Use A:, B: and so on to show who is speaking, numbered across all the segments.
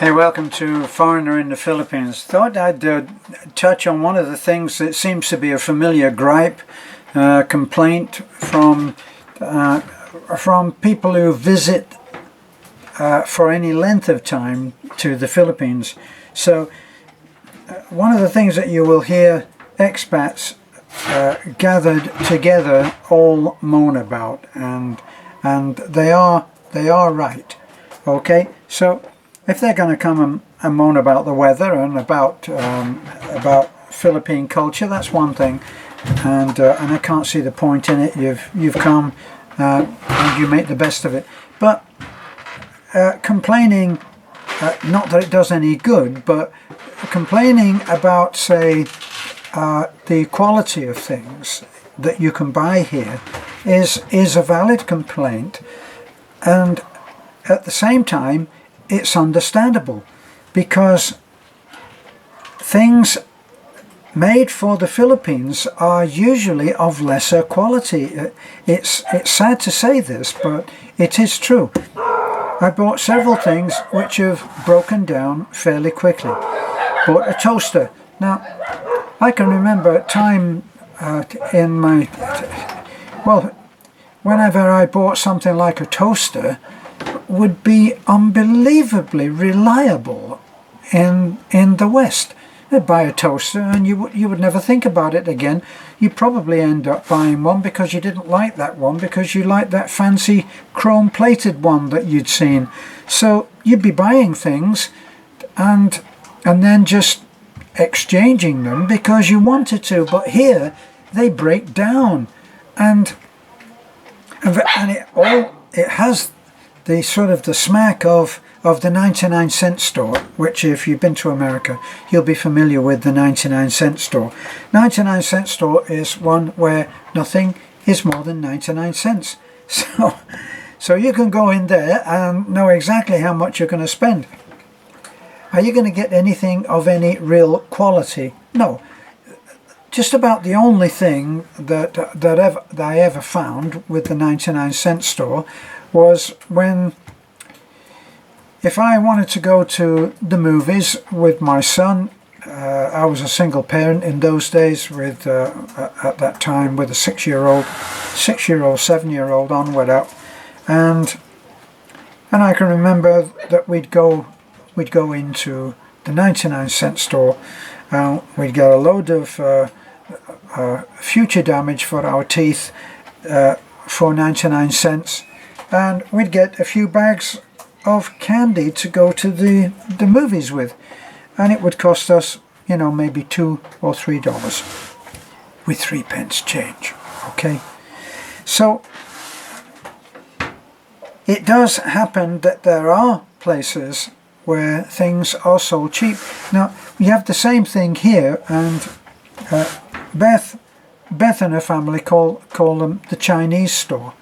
A: Hey, welcome to Foreigner in the Philippines. Thought I'd touch on one of the things that seems to be a familiar gripe, complaint from people who visit for any length of time to the Philippines. So one of the things that you will hear expats gathered together all moan about, and they are right. Okay, so if they're going to come and moan about the weather and about Philippine culture, that's one thing, and I can't see the point in it. You've come and you make the best of it. But complaining, not that it does any good, but complaining about, say, the quality of things that you can buy here is a valid complaint, and at the same time it's understandable, because things made for the Philippines are usually of lesser quality. It's sad to say this, but it is true. I bought several things which have broken down fairly quickly. Bought a toaster. Now, I can remember a time in my... well, whenever I bought something like a toaster, would be unbelievably reliable in the West. You'd buy a toaster and you would never think about it again. You probably end up buying one because you didn't like that one, because you liked that fancy chrome plated one that you'd seen. So you'd be buying things and then just exchanging them because you wanted to. But here they break down, and it has the sort of the smack of the 99-cent store, which if you've been to America, you'll be familiar with the 99-cent store. 99-cent store is one where nothing is more than 99 cents. So you can go in there and know exactly how much you're going to spend. Are you going to get anything of any real quality? No. Just about the only thing that I ever found with the 99-cent store was when, if I wanted to go to the movies with my son, I was a single parent in those days with at that time with a 6-year-old, 7-year-old onward up, and I can remember that we'd go into the 99-cent store. We'd get a load of future damage for our teeth for 99 cents, and we'd get a few bags of candy to go to the movies with, and it would cost us, maybe $2 or $3 with 3 pence change. Okay, so it does happen that there are places where things are so cheap. Now we have the same thing here, and Beth and her family call them the Chinese store.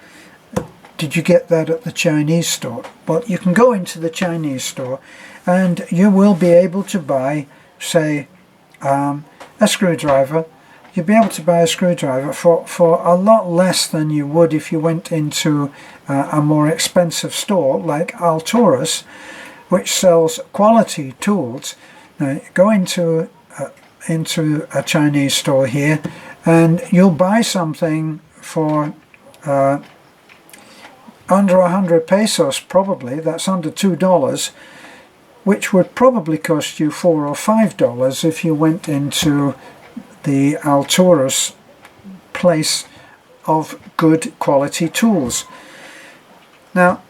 A: Did you get that at the Chinese store? Well, you can go into the Chinese store and you will be able to buy, say, a screwdriver. You'll be able to buy a screwdriver for a lot less than you would if you went into a more expensive store like Alturas, which sells quality tools. Now, go into a Chinese store here and you'll buy something for under 100 pesos, probably. That's under $2, which would probably cost you $4 or $5 if you went into the Alturas place of good quality tools. Now,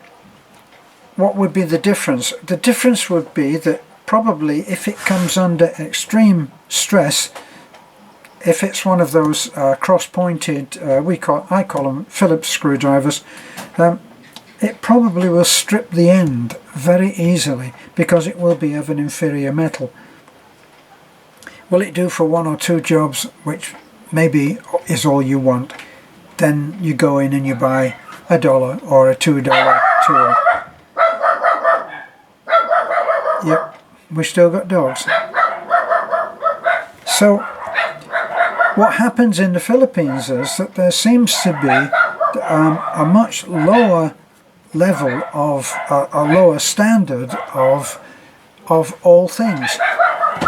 A: what would be the difference? The difference would be that probably if it comes under extreme stress, if it's one of those cross-pointed, I call them Phillips screwdrivers, it probably will strip the end very easily because it will be of an inferior metal. Will it do for 1 or 2 jobs, which maybe is all you want? Then you go in and you buy $1 or a $2 tool. Yep, we still got dogs. So what happens in the Philippines is that there seems to be a much lower level of a lower standard of of all things.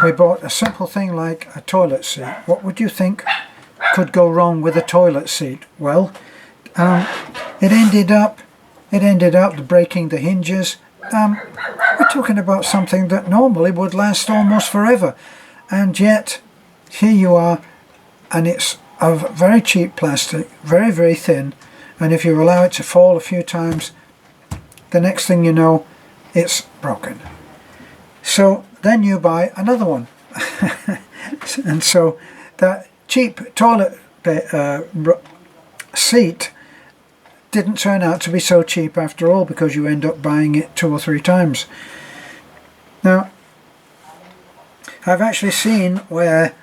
A: We bought a simple thing like a toilet seat. What would you think could go wrong with a toilet seat? Well, it ended up breaking the hinges. We're talking about something that normally would last almost forever, and yet here you are, and it's of very cheap plastic, very, very thin, and if you allow it to fall a few times, the next thing you know, it's broken. So then you buy another one. And so that cheap toilet seat didn't turn out to be so cheap after all, because you end up buying it 2 or 3 times. Now, I've actually seen where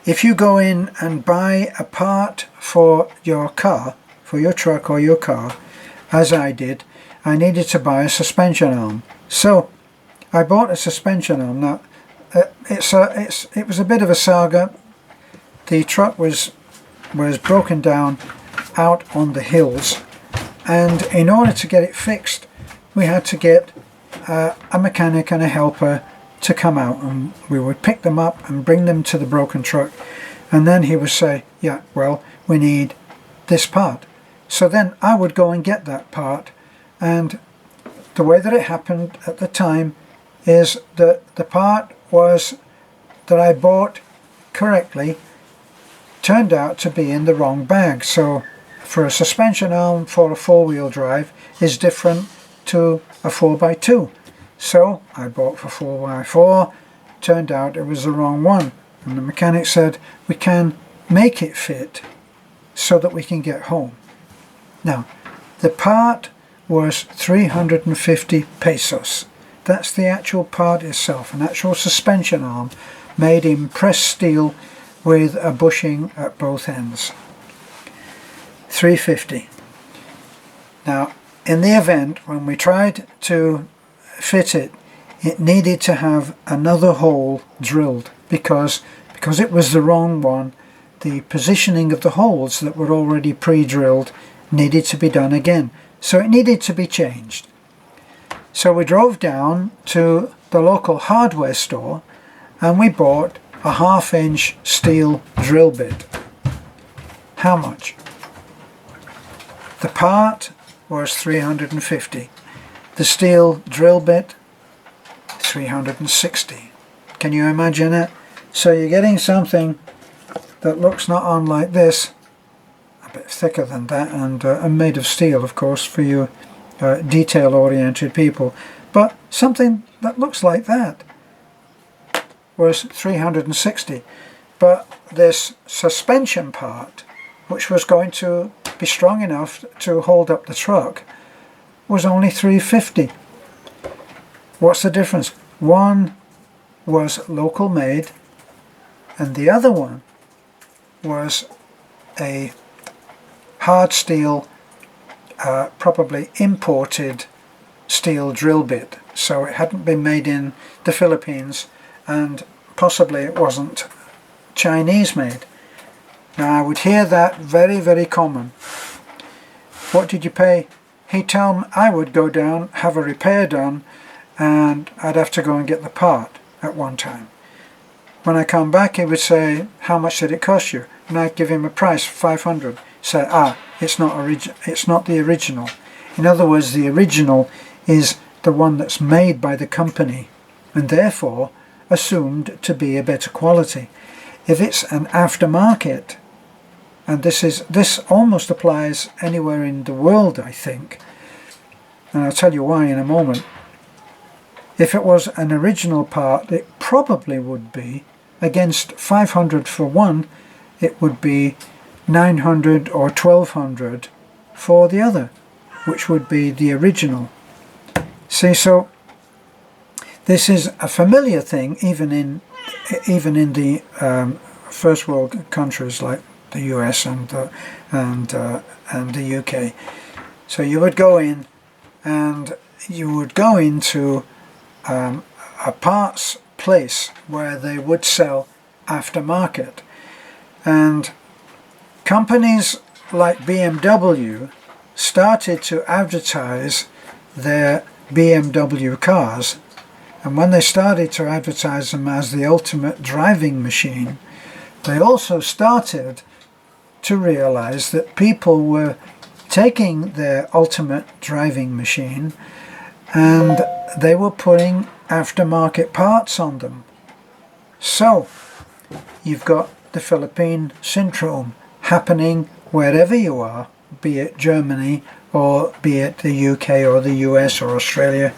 A: if you go in and buy a part for your car, for your truck or your car, as I did, I needed to buy a suspension arm. So I bought a suspension arm. Now, it was a bit of a saga. The truck was broken down out on the hills, and in order to get it fixed, we had to get a mechanic and a helper to come out, and we would pick them up and bring them to the broken truck, and then he would say, yeah, well, we need this part. So then I would go and get that part, and the way that it happened at the time is that the part that I bought correctly turned out to be in the wrong bag. So for a suspension arm for a 4-wheel drive is different to a 4x2. So I bought for 4x4, turned out it was the wrong one, and the mechanic said we can make it fit so that we can get home. Now, the part was 350 pesos. That's the actual part itself, an actual suspension arm made in pressed steel with a bushing at both ends. 350. Now, in the event when we tried to fit it, it needed to have another hole drilled because it was the wrong one. The positioning of the holes that were already pre-drilled needed to be done again, so it needed to be changed. So we drove down to the local hardware store and we bought a 1/2-inch steel drill bit. How much? The part was 350. The steel drill bit, 360. Can you imagine it? So you're getting something that looks not unlike this, a bit thicker than that, and made of steel, of course, for you detail-oriented people, but something that looks like that was 360. But this suspension part, which was going to be strong enough to hold up the truck, was only 350. What's the difference? One was local made and the other one was a hard steel, probably imported steel drill bit. So it hadn't been made in the Philippines, and possibly it wasn't Chinese made. Now I would hear that very, very common. What did you pay? He'd tell me I would go down, have a repair done, and I'd have to go and get the part at one time. When I come back, he would say, how much did it cost you? And I'd give him a price, 500. Say, it's not the original. In other words, the original is the one that's made by the company and therefore assumed to be a better quality. If it's an aftermarket, and this almost applies anywhere in the world, I think, and I'll tell you why in a moment. If it was an original part, it probably would be, against 500 for one, it would be 900 or 1200 for the other, which would be the original. See, so this is a familiar thing even in the first world countries like the US and the UK. So you would go in and you would go into a parts place where they would sell aftermarket, and companies like BMW started to advertise their BMW cars And when they started to advertise them as the ultimate driving machine, they also started to realize that people were taking their ultimate driving machine and they were putting aftermarket parts on them. So you've got the Philippine syndrome happening wherever you are, be it Germany or be it the UK or the US or Australia.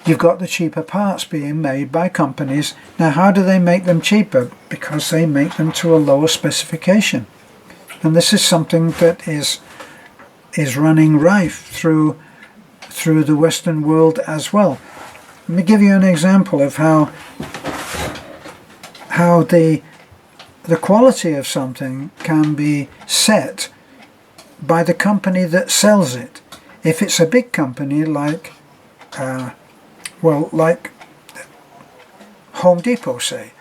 A: You've got the cheaper parts being made by companies. Now, how do they make them cheaper? Because they make them to a lower specification. And this is something that is running rife through the Western world as well. Let me give you an example of how the quality of something can be set by the company that sells it. If it's a big company like like Home Depot, say.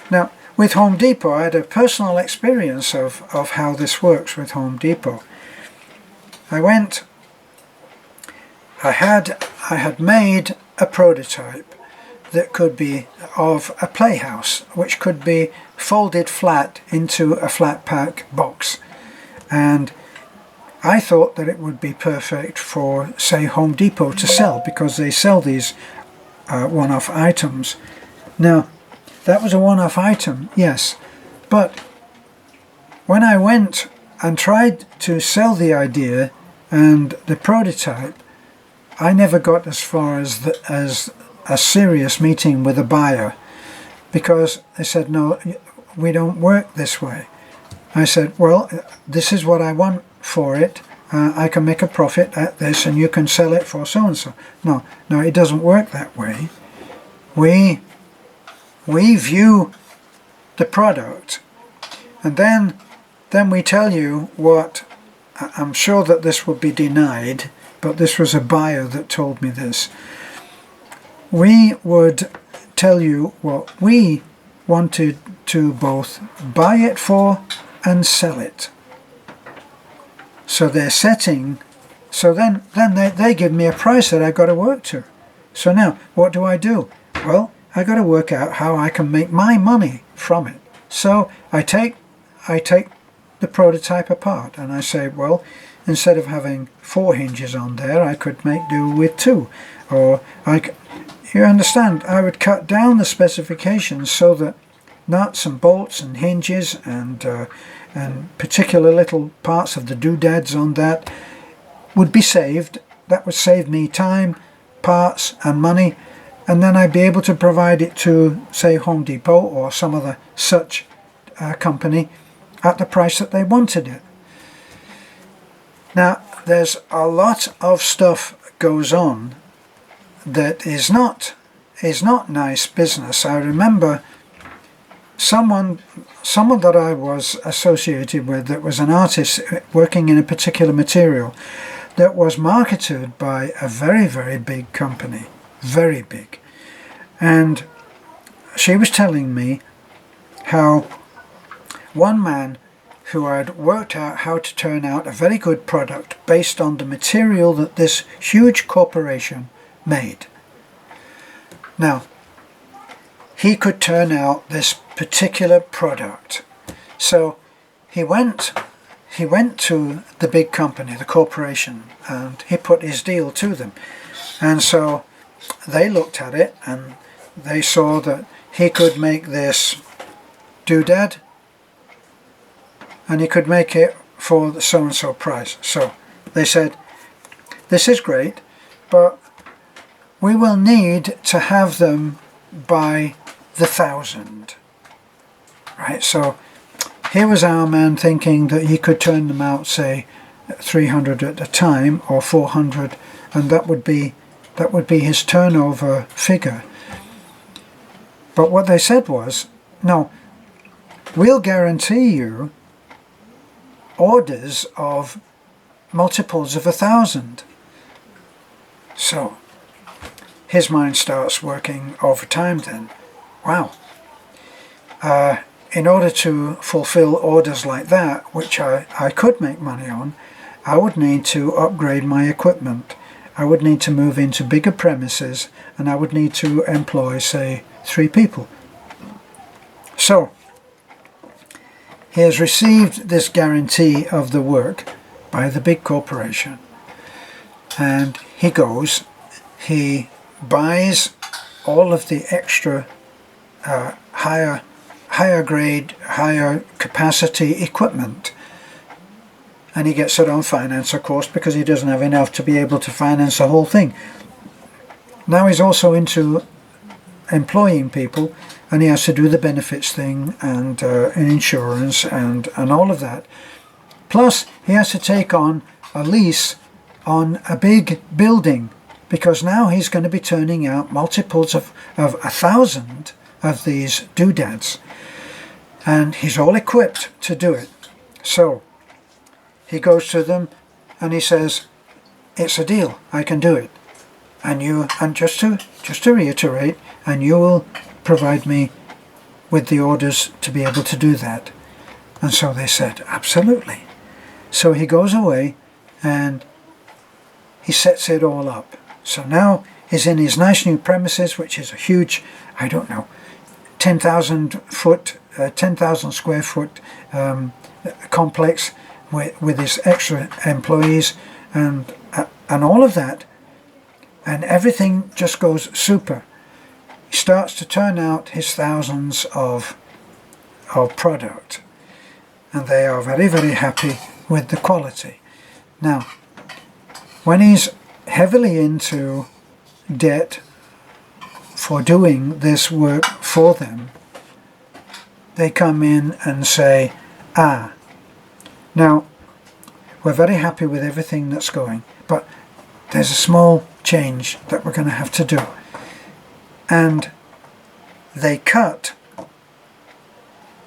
A: Now, with Home Depot, I had a personal experience of how this works with Home Depot. I had made a prototype that could be of a playhouse, which could be folded flat into a flat pack box. And I thought that it would be perfect for, say, Home Depot to sell, because they sell these one-off items. Now, that was a one-off item, yes, but when I went and tried to sell the idea and the prototype, I never got as far as a serious meeting with a buyer, because they said, no, we don't work this way. I said, well, this is what I want for it. I can make a profit at this and you can sell it for so and so. No, it doesn't work that way. We view the product and then we tell you what. I'm sure that this would be denied, but this was a buyer that told me this. We would tell you what we wanted to both buy it for and sell it. So they're setting, so then they give me a price that I've got to work to. So now, what do? Well, I got to work out how I can make my money from it. So I take the prototype apart and I say, well, instead of having 4 hinges on there, I could make do with 2. Or you understand, I would cut down the specifications so that nuts and bolts and hinges and particular little parts of the doodads on that would be saved. That would save me time, parts and money, and then I'd be able to provide it to, say, Home Depot or some other such company at the price that they wanted it. Now, there's a lot of stuff goes on that is not nice business. I remember someone that I was associated with that was an artist working in a particular material that was marketed by a very, very big company, very big. And she was telling me how one man who had worked out how to turn out a very good product based on the material that this huge corporation made. Now, he could turn out this particular product. So he went to the big company, the corporation, and he put his deal to them. And so they looked at it and they saw that he could make this doodad and he could make it for the so-and-so price. So they said, this is great, but we will need to have them by the 1,000. Right, so here was our man thinking that he could turn them out, say, 300 at a time or 400, and that would be his turnover figure. But what they said was, no, we'll guarantee you orders of multiples of 1,000. So his mind starts working overtime then. Wow. In order to fulfill orders like that, which I could make money on, I would need to upgrade my equipment. I would need to move into bigger premises, and I would need to employ, say, 3 people. So he has received this guarantee of the work by the big corporation, and he goes, he buys all of the extra higher grade, higher capacity equipment, and he gets it on finance, of course, because he doesn't have enough to be able to finance the whole thing. Now he's also into employing people, and he has to do the benefits thing and insurance and all of that. Plus he has to take on a lease on a big building, because now he's going to be turning out multiples of 1,000 of these doodads, and he's all equipped to do it. So he goes to them and he says, it's a deal, I can do it, and just to reiterate, and you will provide me with the orders to be able to do that. And so they said, absolutely. So he goes away and he sets it all up. So now he's in his nice new premises, which is a huge, I don't know, 10,000 square foot complex with his extra employees and all of that, and everything just goes super. He starts to turn out his thousands of product, and they are very, very happy with the quality. Now, when he's heavily into debt for doing this work for them, they come in and say, now we're very happy with everything that's going, but there's a small change that we're going to have to do. And they cut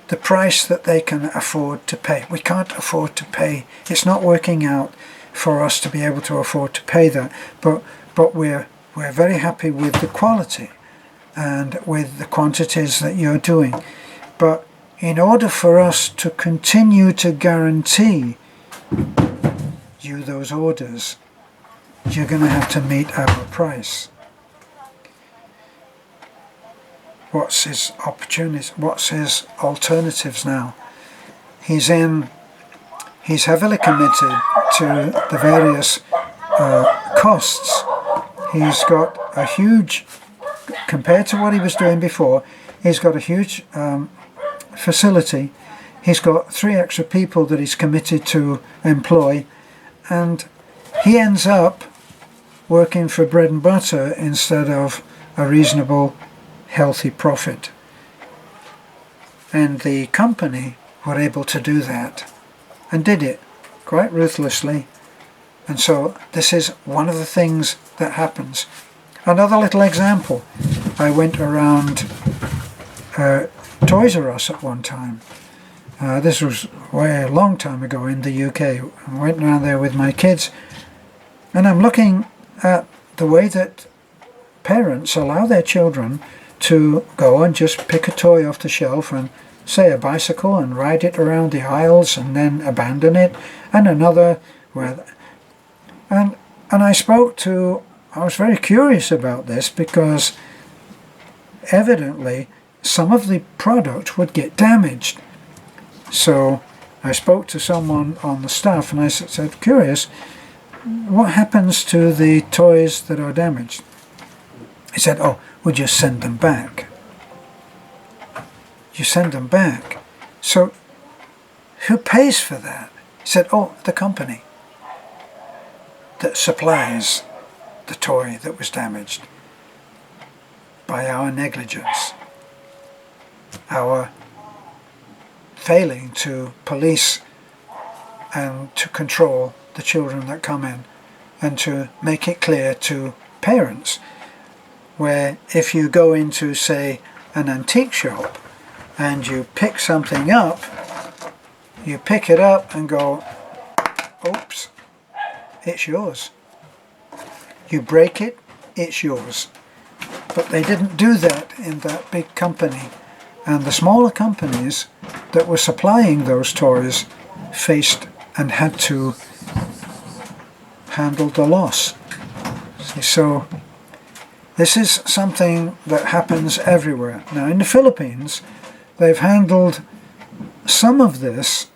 A: the price that they can afford to pay. We can't afford to pay. It's not working out for us to be able to afford to pay that. But we're very happy with the quality and with the quantities that you're doing. But in order for us to continue to guarantee you those orders, you're going to have to meet our price. What's his opportunities? What's his alternatives now? He's heavily committed to the various costs. He's got a huge, compared to what he was doing before, he's got a huge facility. He's got 3 extra people that he's committed to employ, and he ends up working for bread and butter instead of a reasonable, healthy profit. And the company were able to do that, and did it quite ruthlessly. And so this is one of the things that happens. Another little example, I went around Toys R Us at one time. This was way a long time ago in the UK. I went around there with my kids, and I'm looking at the way that parents allow their children to go and just pick a toy off the shelf, and say a bicycle, and ride it around the aisles and then abandon it, and another and I was very curious about this, because evidently some of the product would get damaged. So I spoke to someone on the staff and I said, curious, what happens to the toys that are damaged? He said, oh, we just send them back. You send them back. So who pays for that? He said, oh, the company that supplies the toy that was damaged by our negligence, our failing to police and to control the children that come in, and to make it clear to parents, where if you go into, say, an antique shop and you pick something up, you pick it up and go, oops, it's yours. You break it, it's yours. But they didn't do that in that big company. And the smaller companies that were supplying those toys faced and had to handle the loss. So this is something that happens everywhere. Now in the Philippines, they've handled some of this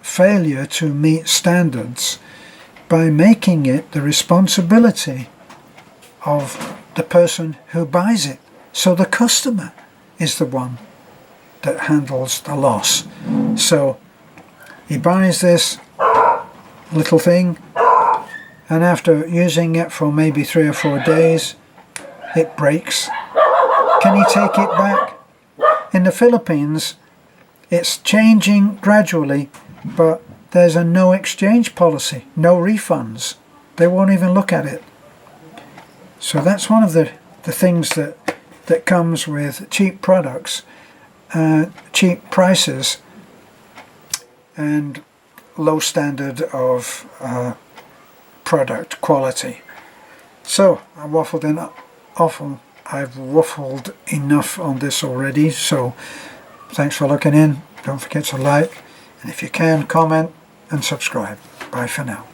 A: failure to meet standards by making it the responsibility of the person who buys it. So the customer is the one that handles the loss. So he buys this little thing, and after using it for maybe 3 or 4 days, it breaks. Can he take it back? In the Philippines, it's changing gradually, but there's a no exchange policy, no refunds. They won't even look at it. So that's one of the things that comes with cheap products, cheap prices, and low standard of product quality. So I've waffled enough on this already, so thanks for looking in. Don't forget to like, and if you can, comment and subscribe. Bye for now.